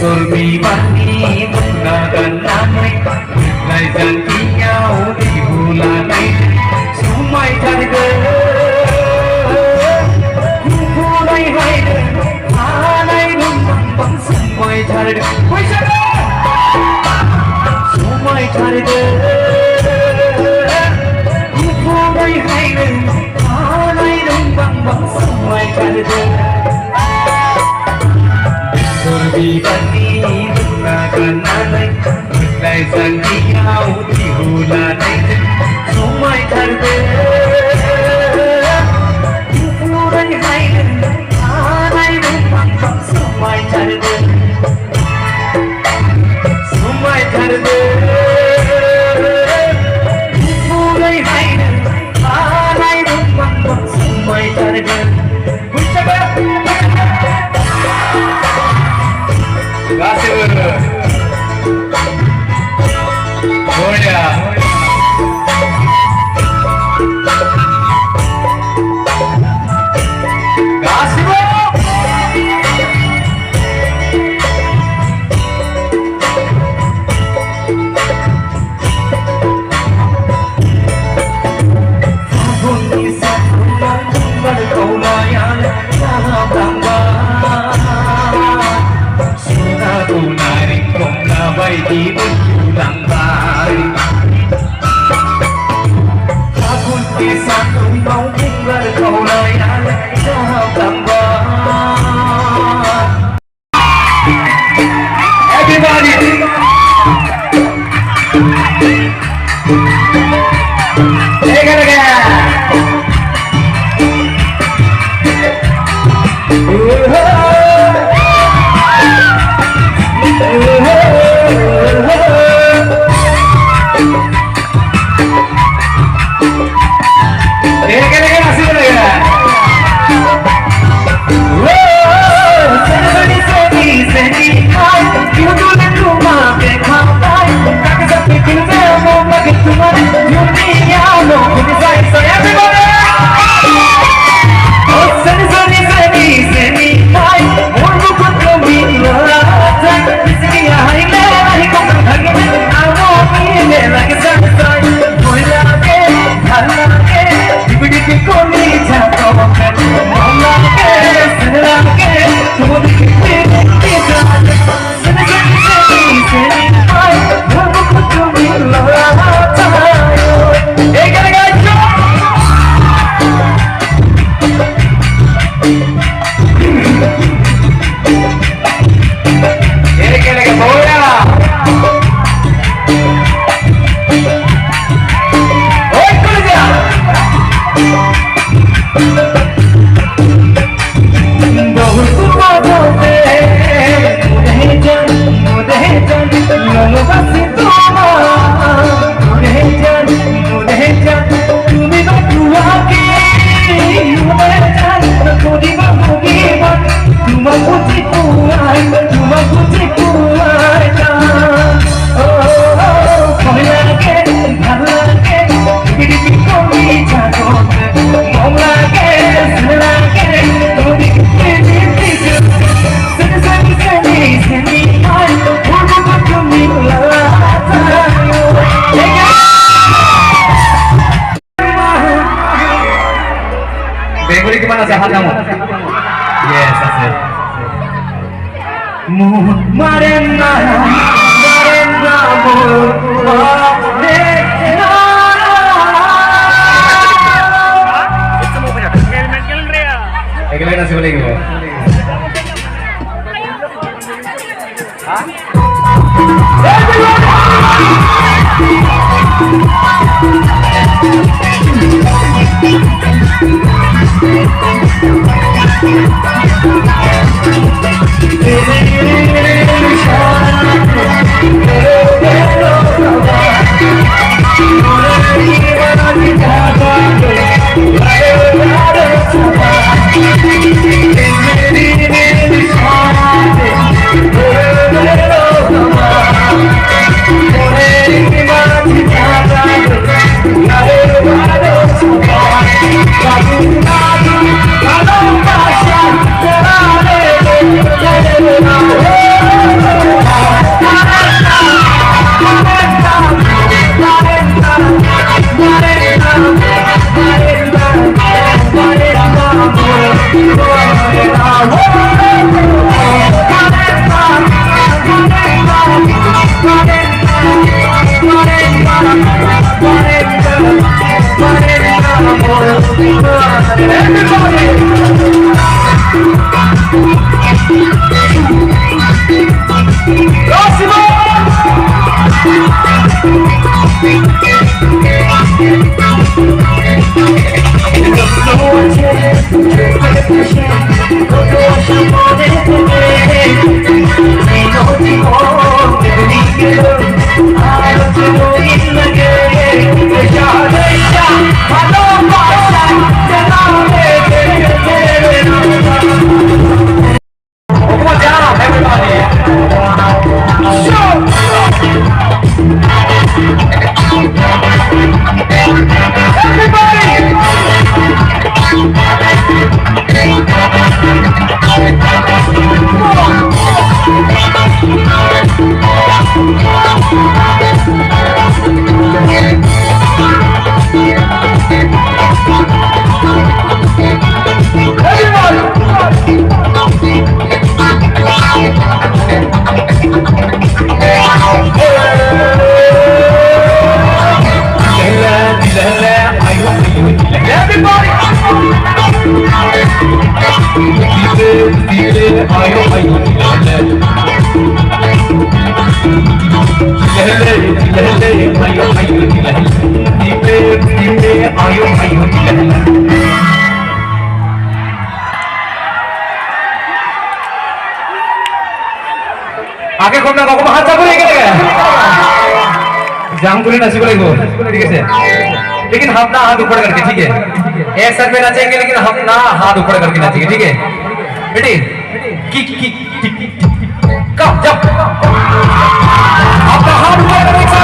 Khoirabari menggunakan namai Lai janjinya di bulan ini Sumai carga Kupulai haida Hanai numpang bang sumai carga Sumai carga Kupulai haida Hanai numpang bang sumai carga Khoirabari menggunakan namai Lai janjinya di bulan ini Sumai carga Kupulai haida Hanai numpang bang sumai carga Sumai carga Kupulai haida Hanai numpang bang sumai carga di bulan baru Takut kisah mau tinggal kau layan Everybody take it again Marena Ekle nasi boleh gitu. आगे खोलना को हाथ चाकू लेके गया जाम पूरी नसीब को ठीक है लेकिन हम ना हाथ ऊपर करके ठीक है एक सर पे नाचेंगे लेकिन हम ना हाथ ऊपर करके नाचेंगे ठीक है बेटी किक किक कम जब आपका हाथ ऊपर करके